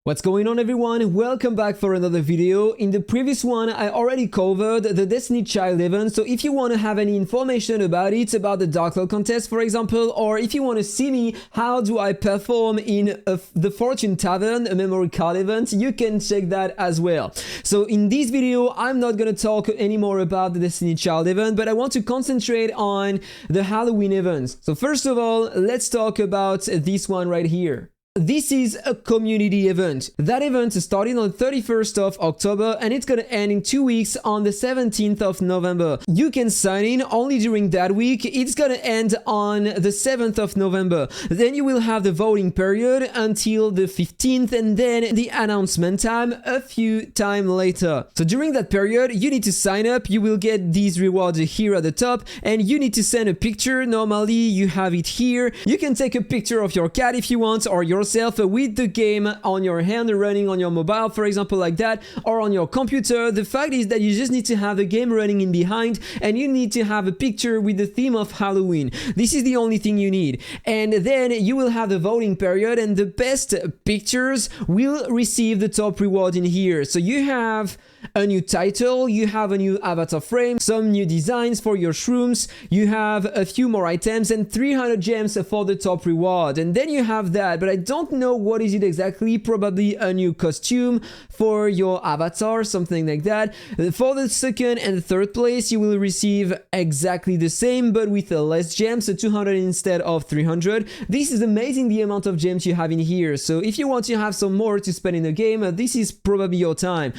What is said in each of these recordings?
What's going on, everyone? Welcome back for another video. In the previous one, I already covered the Destiny Child event, so if you want to have any information about it, about the Dark Cloud contest, for example, or if you want to see me, how do I perform in the Fortune Tavern, a memory card event, you can check that as well. So in this video, I'm not going to talk anymore about the Destiny Child event, but I want to concentrate on the Halloween events. So first of all, let's talk about this one right here. This is a community event. That event is starting on the 31st of October and it's gonna end in 2 weeks on the 17th of November. You can sign in only during that week. It's gonna end on the 7th of November. Then you will have the voting period until the 15th and then the announcement time a few time later. So during that period, you need to sign up. You will get these rewards here at the top and you need to send a picture. Normally you have it here. You can take a picture of your cat if you want, or yourself with the game on your hand running on your mobile, for example, like that, or on your computer. The fact is that you just need to have the game running in behind and you need to have a picture with the theme of Halloween. This is the only thing you need. And then you will have the voting period and the best pictures will receive the top reward in here. So you have a new title, you have a new avatar frame, some new designs for your shrooms, you have a few more items and 300 gems for the top reward. And then you have that, but I don't know what is it exactly, probably a new costume for your avatar, something like that. For the second and the third place, you will receive exactly the same, but with less gems, so 200 instead of 300. This is amazing, the amount of gems you have in here. So if you want to have some more to spend in the game, this is probably your time.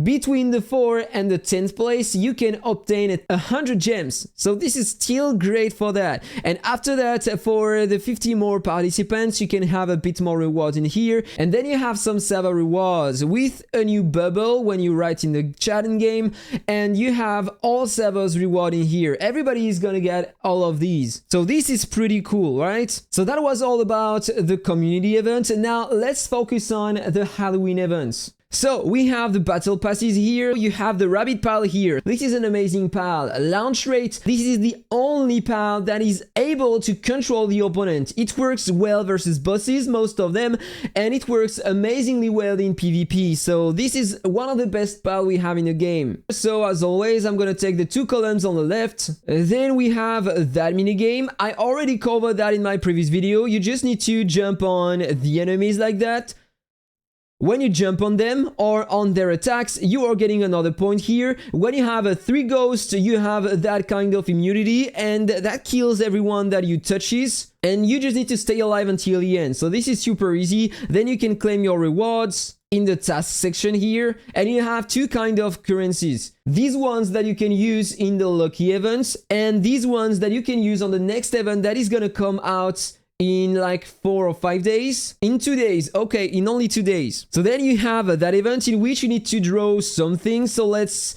Between the 4th and the 10th place, you can obtain 100 gems. So this is still great for that. And after that, for the 50 more participants, you can have a bit more rewards in here. And then you have some server rewards with a new bubble when you write in the chat in game. And you have all servers reward in here. Everybody is gonna get all of these. So this is pretty cool, right? So that was all about the community event. And now let's focus on the Halloween events. So we have the battle passes here, you have the rabbit pal here. This is an amazing pal. Launch rate, this is the only pal that is able to control the opponent. It works well versus bosses, most of them, and it works amazingly well in PvP. So this is one of the best pal we have in the game. So as always, I'm gonna take the 2 columns on the left. Then we have that minigame. I already covered that in my previous video. You just need to jump on the enemies like that. When you jump on them or on their attacks, you are getting another point here. When you have 3 ghosts, you have that kind of immunity and that kills everyone that you touches. And you just need to stay alive until the end. So this is super easy. Then you can claim your rewards in the task section here. And you have 2 kind of currencies. These ones that you can use in the lucky events and these ones that you can use on the next event that is gonna come out in like 4 or 5 days. In 2 days. Okay, in only 2 days. So then you have that event in which you need to draw something. So let's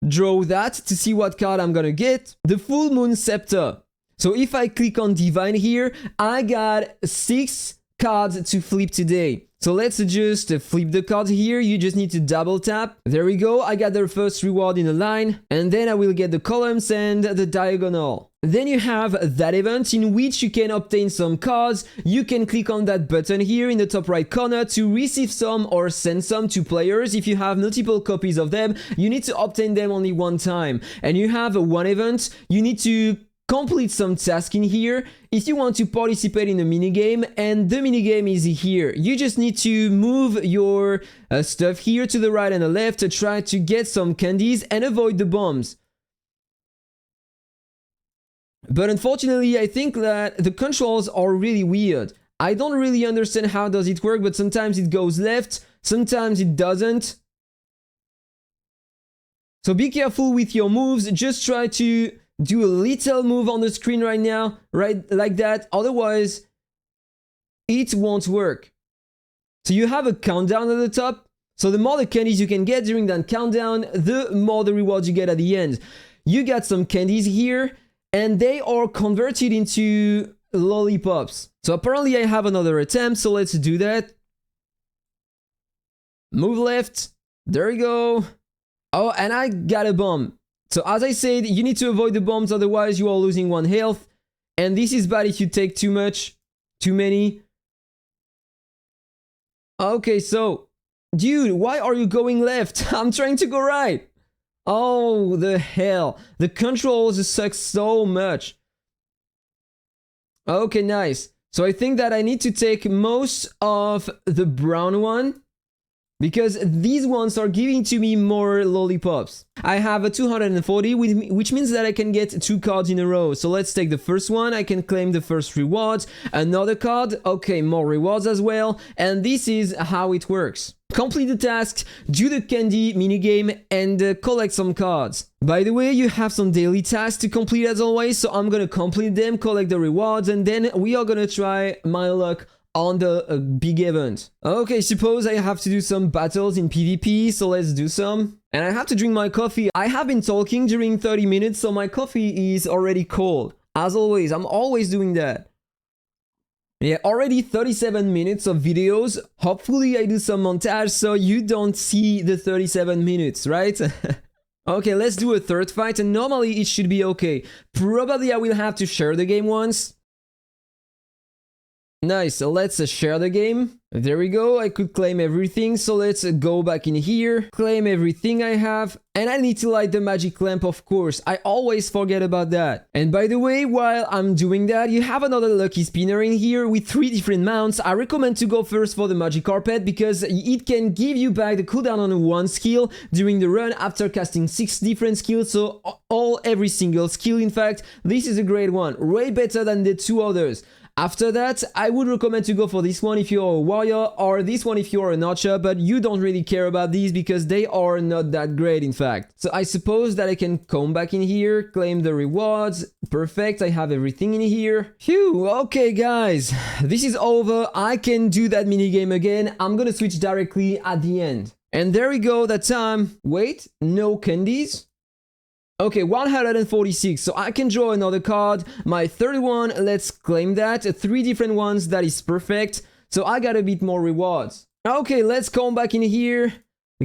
draw that to see what card I'm gonna get. The Full Moon Scepter. So if I click on Divine here, I got 6 cards to flip today. So let's just flip the card here. You just need to double tap. There we go. I got the first reward in a line. And then I will get the columns and the diagonal. Then you have that event in which you can obtain some cards. You can click on that button here in the top right corner to receive some or send some to players. If you have multiple copies of them, you need to obtain them only one time. And you have one event. You need to complete some task in here if you want to participate in a minigame, and the minigame is here. You just need to move your stuff here to the right and the left to try to get some candies and avoid the bombs. But unfortunately, I think that the controls are really weird. I don't really understand how does it work, but sometimes it goes left, sometimes it doesn't. So be careful with your moves. Just try to do a little move on the screen right now, right like that. Otherwise, it won't work. So you have a countdown at the top. So the more the candies you can get during that countdown, the more the rewards you get at the end. You got some candies here, and they are converted into lollipops. So apparently I have another attempt, so let's do that. Move left. There we go. Oh, and I got a bomb. So as I said, you need to avoid the bombs, otherwise you are losing 1 health. And this is bad if you take too many. Okay, so, dude, why are you going left? I'm trying to go right. Oh, the hell. The controls suck so much. Okay, nice. So I think that I need to take most of the brown one, because these ones are giving to me more lollipops. I have a 240, which means that I can get 2 cards in a row. So let's take the first one. I can claim the first rewards. Another card. Okay, more rewards as well. And this is how it works. Complete the tasks, do the candy minigame, and collect some cards. By the way, you have some daily tasks to complete as always, so I'm gonna complete them, collect the rewards, and then we are gonna try my luck on the big event. Okay, suppose I have to do some battles in PvP, so let's do some. And I have to drink my coffee. I have been talking during 30 minutes, so my coffee is already cold. As always, I'm always doing that. Yeah, already 37 minutes of videos. Hopefully I do some montage so you don't see the 37 minutes, right? Okay, let's do a third fight, and normally it should be okay. Probably I will have to share the game once. Nice, so let's share the game. There we go, I could claim everything, so let's go back in here, claim everything I have, and I need to light the magic lamp, of course. I always forget about that. And by the way, while I'm doing that, you have another lucky spinner in here with 3 different mounts. I recommend to go first for the magic carpet because it can give you back the cooldown on 1 skill during the run after casting 6 different skills, so every single skill. In fact, this is a great one, way better than the 2 others. After that, I would recommend to go for this one if you're a warrior, or this one if you're an archer, but you don't really care about these because they are not that great, in fact. So I suppose that I can come back in here, claim the rewards. Perfect, I have everything in here. Phew, okay guys, this is over. I can do that minigame again. I'm gonna switch directly at the end. And there we go, that time. Wait, no candies? Okay, 146, so I can draw another card. My third one, let's claim that. 3 different ones, that is perfect. So I got a bit more rewards. Okay, let's come back in here,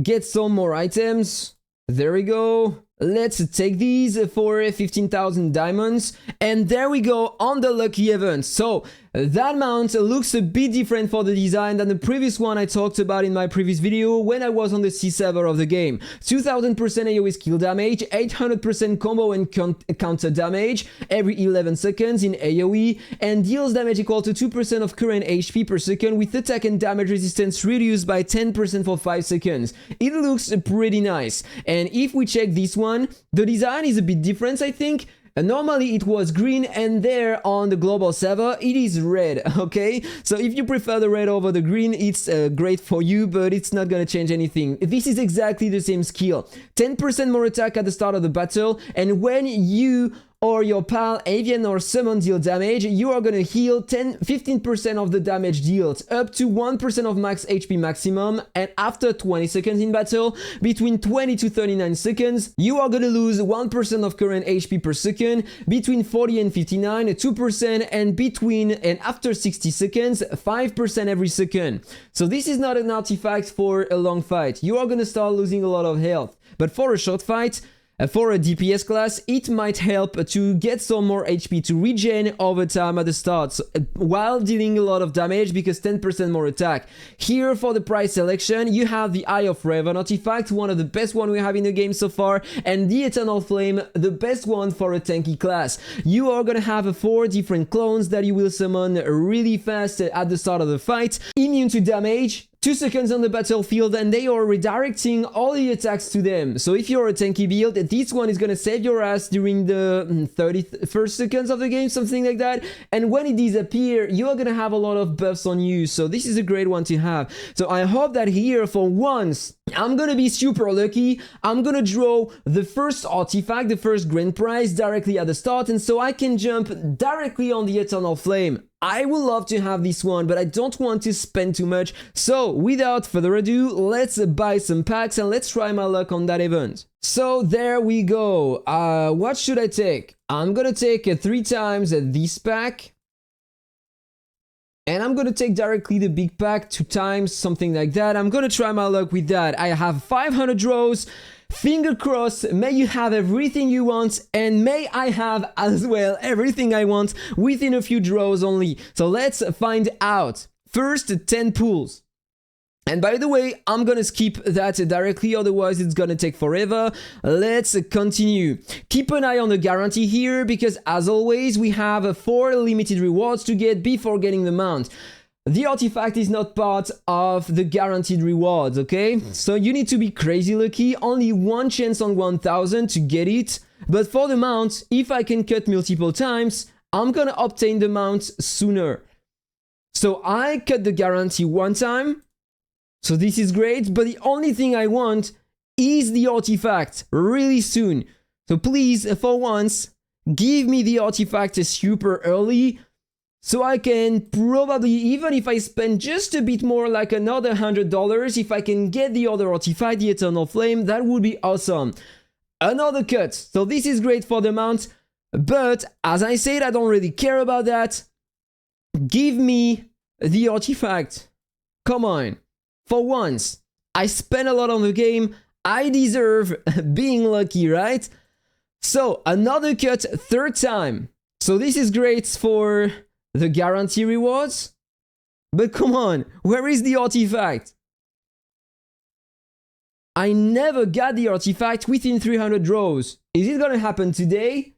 get some more items. There we go. Let's take these for 15,000 diamonds. And there we go on the lucky event. So that mount looks a bit different for the design than the previous one I talked about in my previous video when I was on the C server of the game. 2000% AoE skill damage, 800% combo and counter damage every 11 seconds in AoE, and deals damage equal to 2% of current HP per second with attack and damage resistance reduced by 10% for 5 seconds. It looks pretty nice. And if we check this one, the design is a bit different, I think. Normally it was green, and there on the global server it is red, okay? So if you prefer the red over the green, it's great for you, but it's not gonna change anything. This is exactly the same skill. 10% more attack at the start of the battle, and when you or your pal, avian or summon deal damage, you are gonna heal 15% of the damage dealt, up to 1% of max HP maximum, and after 20 seconds in battle, between 20 to 39 seconds, you are gonna lose 1% of current HP per second, between 40 and 59, 2%, and after 60 seconds, 5% every second. So this is not an artifact for a long fight. You are gonna start losing a lot of health, but for a short fight, for a DPS class, it might help to get some more HP to regen over time at the start, so, while dealing a lot of damage because 10% more attack. Here for the price selection, you have the Eye of Raven artifact, one of the best one we have in the game so far, and the Eternal Flame, the best one for a tanky class. You are gonna have 4 different clones that you will summon really fast at the start of the fight, immune to damage, 2 seconds on the battlefield, and they are redirecting all the attacks to them. So if you're a tanky build, this one is gonna save your ass during the 31st seconds of the game, something like that. And when it disappears, you are gonna have a lot of buffs on you. So this is a great one to have. So I hope that here, for once, I'm gonna be super lucky. I'm gonna draw the first artifact, the first grand prize directly at the start, and so I can jump directly on the Eternal Flame. I would love to have this one, but I don't want to spend too much. So without further ado, let's buy some packs and let's try my luck on that event. So there we go. What should I take? I'm gonna take 3 times this pack. And I'm gonna take directly the big pack 2 times, something like that. I'm gonna try my luck with that. I have 500 draws. Finger crossed, may you have everything you want, and may I have as well everything I want within a few draws only. So let's find out. First, 10 pulls. And by the way, I'm gonna skip that directly, otherwise it's gonna take forever. Let's continue. Keep an eye on the guarantee here, because as always, we have 4 limited rewards to get before getting the mount. The artifact is not part of the guaranteed rewards, okay? So you need to be crazy lucky, only 1 chance on 1000 to get it. But for the mount, if I can cut multiple times, I'm gonna obtain the mount sooner. So I cut the guarantee 1 time. So this is great, but the only thing I want is the artifact really soon. So please, for once, give me the artifact super early, so I can probably, even if I spend just a bit more, like another $100, if I can get the other artifact, the Eternal Flame, that would be awesome. Another cut. So this is great for the mount, but as I said, I don't really care about that. Give me the artifact. Come on. For once, I spent a lot on the game, I deserve being lucky, right? So, another cut, 3rd time. So this is great for the guarantee rewards. But come on, where is the artifact? I never got the artifact within 300 draws. Is it gonna happen today?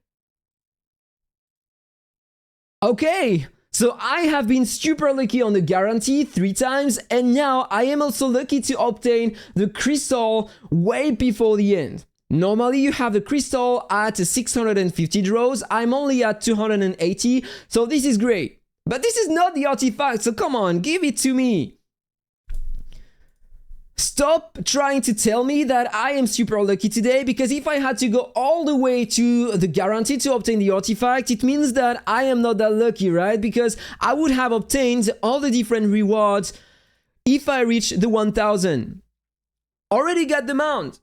Okay! So I have been super lucky on the guarantee 3 times, and now I am also lucky to obtain the crystal way before the end. Normally you have the crystal at 650 draws, I'm only at 280, so this is great. But this is not the artifact, so come on, give it to me. Stop trying to tell me that I am super lucky today, because if I had to go all the way to the guarantee to obtain the artifact, it means that I am not that lucky, right? Because I would have obtained all the different rewards if I reach the 1000. Already got the mount,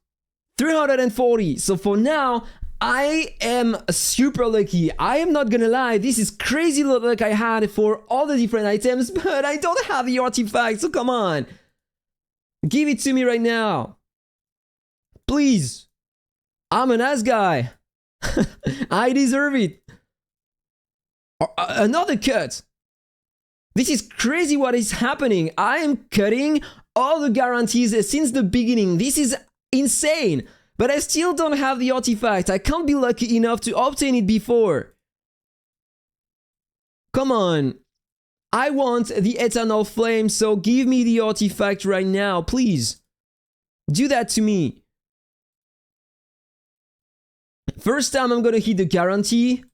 340. So for now, I am super lucky. I am not gonna lie, this is crazy luck I had for all the different items, but I don't have the artifact, so come on. Give it to me right now. Please. I'm a nice guy. I deserve it. Another cut. This is crazy what is happening. I am cutting all the guarantees since the beginning. This is insane. But I still don't have the artifact. I can't be lucky enough to obtain it before. Come on. I want the Eternal Flame, so give me the artifact right now, please. Do that to me. First time I'm gonna hit the guarantee.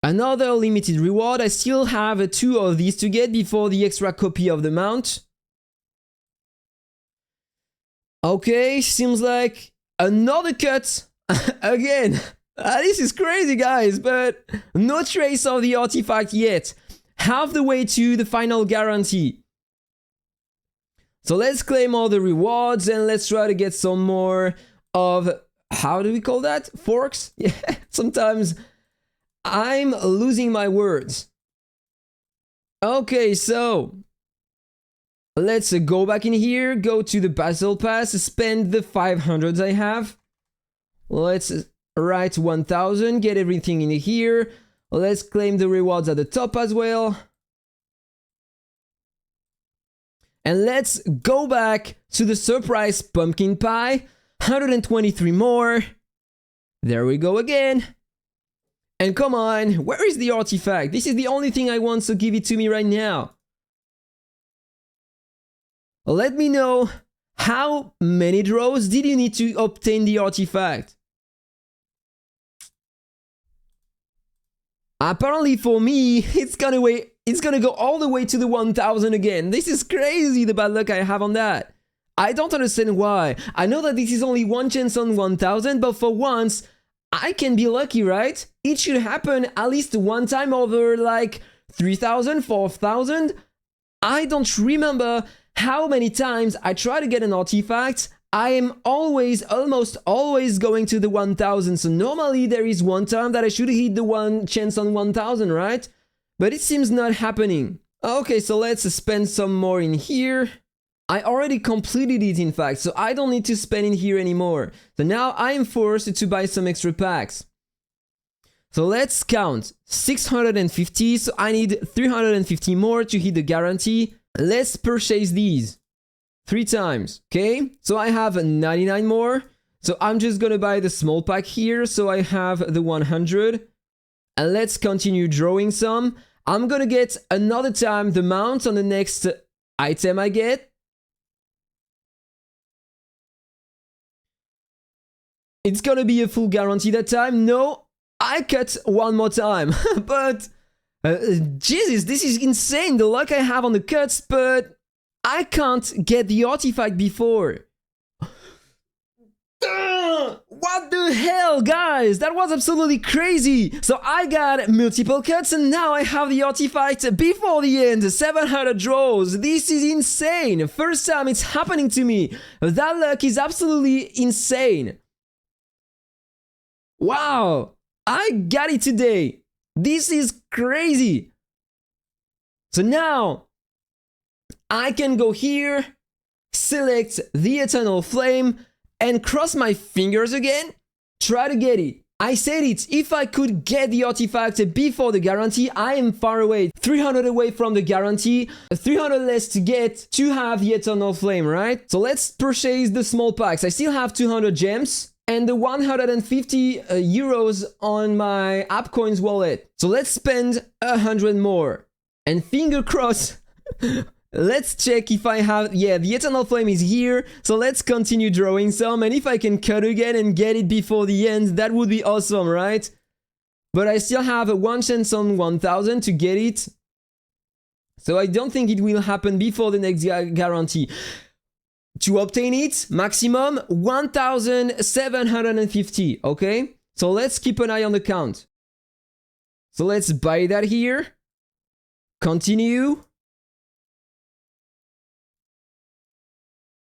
Another limited reward. I still have 2 of these to get before the extra copy of the mount. Okay, seems like another cut again. This is crazy, guys, but no trace of the artifact yet. Half the way to the final guarantee. So let's claim all the rewards and let's try to get some more of, how do we call that? Forks? Yeah, sometimes I'm losing my words. Okay, so let's go back in here, go to the Battle Pass, spend the 500s I have. Let's write 1000, get everything in here. Let's claim the rewards at the top as well. And let's go back to the surprise pumpkin pie. 123 more. There we go again. And come on, where is the artifact? This is the only thing I want, so give it to me right now. Let me know, how many draws did you need to obtain the artifact? Apparently for me, it's gonna go all the way to the 1000 again. This is crazy, the bad luck I have on that. I don't understand why. I know that this is only 1 chance on 1000, but for once, I can be lucky, right? It should happen at least 1 time over like 3000, 4000. I don't remember how many times I try to get an artifact. I am almost always going to the 1000, so normally there is 1 time that I should hit the 1 chance on 1000, right? But it seems not happening. Okay, so let's spend some more in here. I already completed it, in fact, so I don't need to spend in here anymore. So now I am forced to buy some extra packs. So let's count. 650, so I need 350 more to hit the guarantee. Let's purchase these 3 times, okay? So I have 99 more. So I'm just gonna buy the small pack here. So I have the 100. And let's continue drawing some. I'm gonna get another time the mount on the next item I get. It's gonna be a full guarantee that time. No, I cut one more time. But, Jesus, this is insane, the luck I have on the cuts, but I can't get the artifact before. What the hell, guys? That was absolutely crazy. So I got multiple cuts and now I have the artifact before the end. 700 draws. This is insane. First time it's happening to me. That luck is absolutely insane. Wow, I got it today. This is crazy. So now I can go here, select the Eternal Flame, and cross my fingers again, try to get it. I said it, if I could get the artifact before the guarantee, I am far away. 300 away from the guarantee, 300 less to get to have the Eternal Flame, right? So let's purchase the small packs. I still have 200 gems and the 150 euros on my AppCoins wallet. So let's spend 100 more. And finger crossed. Let's check if I have, yeah, the Eternal Flame is here, so let's continue drawing some, and if I can cut again and get it before the end, that would be awesome, right? But I still have a 1 chance on 1000 to get it, so I don't think it will happen before the next guarantee. To obtain it, maximum 1750, okay? So let's keep an eye on the count. So let's buy that here, continue.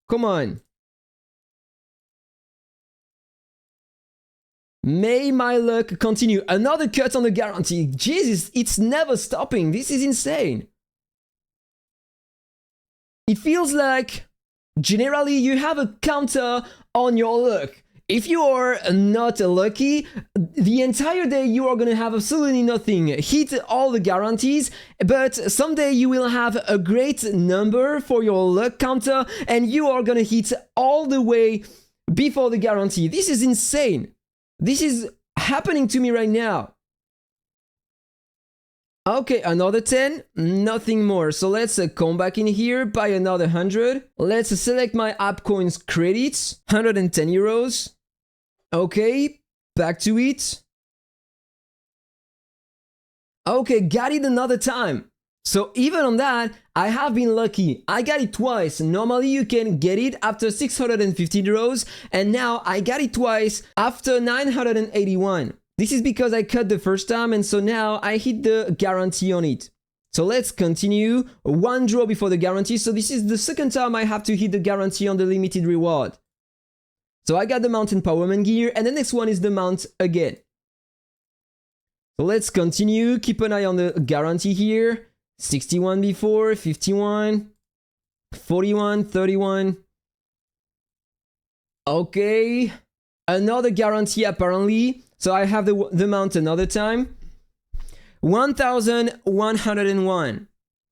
Come on. May my luck continue. Another cut on the guarantee. Jesus, it's never stopping. This is insane. It feels like generally you have a counter on your luck. If you are not lucky, the entire day you are gonna have absolutely nothing. Hit all the guarantees, but someday you will have a great number for your luck counter and you are gonna hit all the way before the guarantee. This is insane. This is happening to me right now. Okay, another 10, nothing more. So let's come back in here, buy another 100. Let's select my AppCoins credits, 110 euros. Okay, back to it. Okay, got it another time. So even on that, I have been lucky. I got it twice. Normally you can get it after 650 draws, and now I got it twice after 981. This is because I cut the first time, and so now I hit the guarantee on it. So let's continue. 1 draw before the guarantee. So this is the second time I have to hit the guarantee on the limited reward. So I got the Mount Empowerment gear, and the next one is the Mount again. So let's continue. Keep an eye on the guarantee here. 61 before, 51, 41, 31. Okay. Another guarantee apparently. So I have the Mount another time. 1101.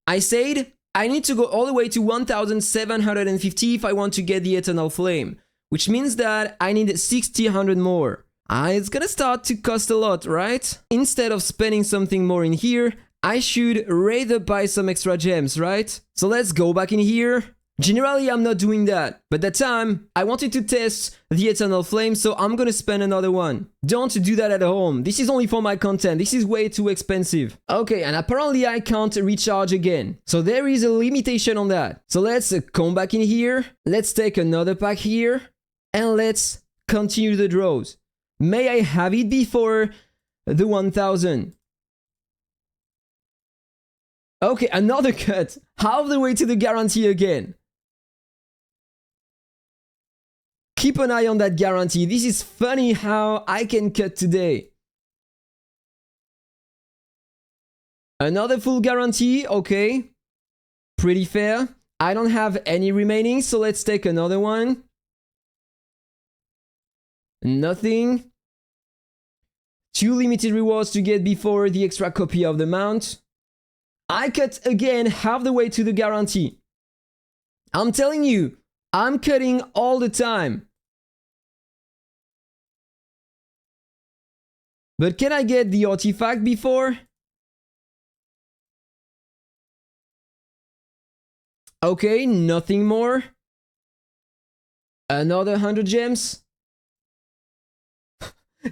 I said I need to go all the way to 1750 if I want to get the Eternal Flame, which means that I need 600 more. It's gonna start to cost a lot, right? Instead of spending something more in here, I should rather buy some extra gems, right? So let's go back in here. Generally, I'm not doing that, but that time, I wanted to test the Eternal Flame, so I'm gonna spend another one. Don't do that at home. This is only for my content. This is way too expensive. Okay, and apparently I can't recharge again. So there is a limitation on that. So let's come back in here. Let's take another pack here, and let's continue the draws. May I have it before the 1000. Okay, another cut. Half the way to the guarantee again. Keep an eye on that guarantee. This is funny how I can cut today. Another full guarantee, okay. Pretty fair. I don't have any remaining, so let's take another one. Nothing. 2 limited rewards to get before the extra copy of the mount. I cut again half the way to the guarantee. I'm telling you, I'm cutting all the time. But can I get the artifact before? Okay, nothing more. Another 100 gems.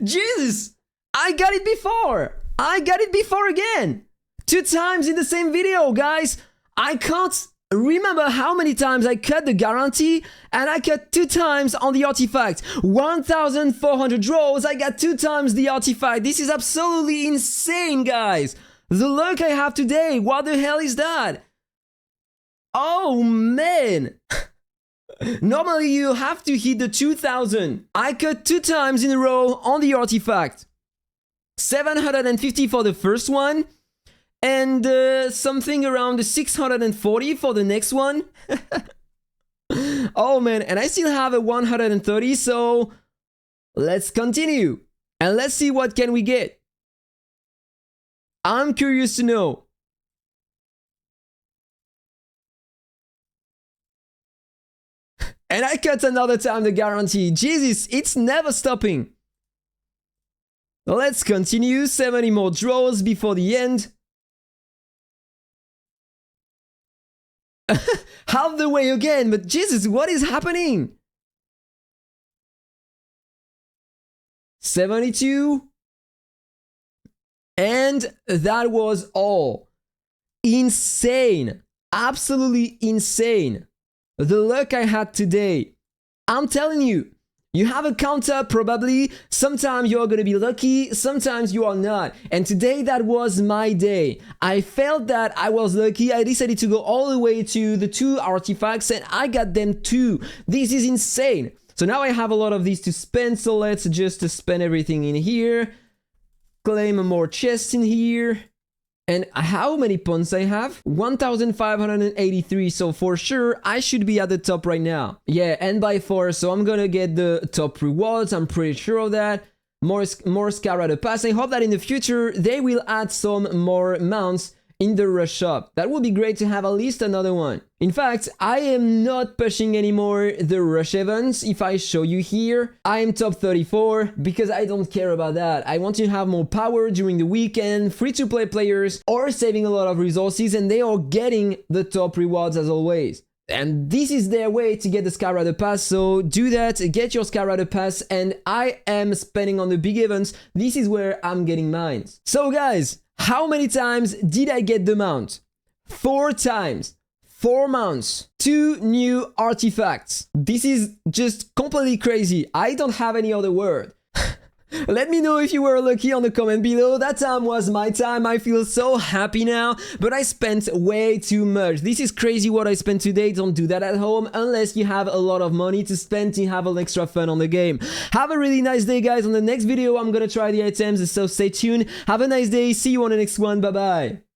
Jesus! I got it before! I got it before again! 2 times in the same video, guys! I can't remember how many times I cut the guarantee, and I cut 2 times on the artifact. 1,400 draws, I got 2 times the artifact. This is absolutely insane, guys! The luck I have today, what the hell is that? Oh, man! Normally you have to hit the 2,000. I cut 2 times in a row on the artifact. 750 for the first one, and something around 640 for the next one. Oh man, and I still have a 130, so let's continue. And let's see what can we get. I'm curious to know. And I cut another time the guarantee. Jesus, it's never stopping. Let's continue. 70 more draws before the end. Half the way again, but Jesus, what is happening? 72. And that was all. Insane. Absolutely insane. The luck I had today. I'm telling you, you have a counter probably. Sometimes you're gonna be lucky, sometimes you are not. And today that was my day. I felt that I was lucky. I decided to go all the way to the 2 artifacts and I got them too. This is insane. So now I have a lot of these to spend, so let's just spend everything in here. Claim more chests in here. And how many points I have? 1,583, so for sure I should be at the top right now. Yeah, and by 4, so I'm gonna get the top rewards, I'm pretty sure of that. More Scarada Pass. I hope that in the future they will add some more mounts in the rush shop. That would be great to have at least another one. In fact, I am not pushing anymore the rush events. If I show you here, I am top 34 because I don't care about that. I want to have more power during the weekend, free-to-play players are saving a lot of resources and they are getting the top rewards as always. And this is their way to get the Scarada Pass, so do that, get your Scarada Pass, and I am spending on the big events. This is where I'm getting mine. So guys, how many times did I get the mount? 4 times. 4 mounts. 2 new artifacts. This is just completely crazy. I don't have any other word. Let me know if you were lucky on the comment below. That time was my time. I feel so happy now, but I spent way too much. This is crazy what I spent today. Don't do that at home unless you have a lot of money to spend to have an extra fun on the game. Have a really nice day, guys. On the next video, I'm gonna try the items, so stay tuned. Have a nice day. See you on the next one. Bye-bye.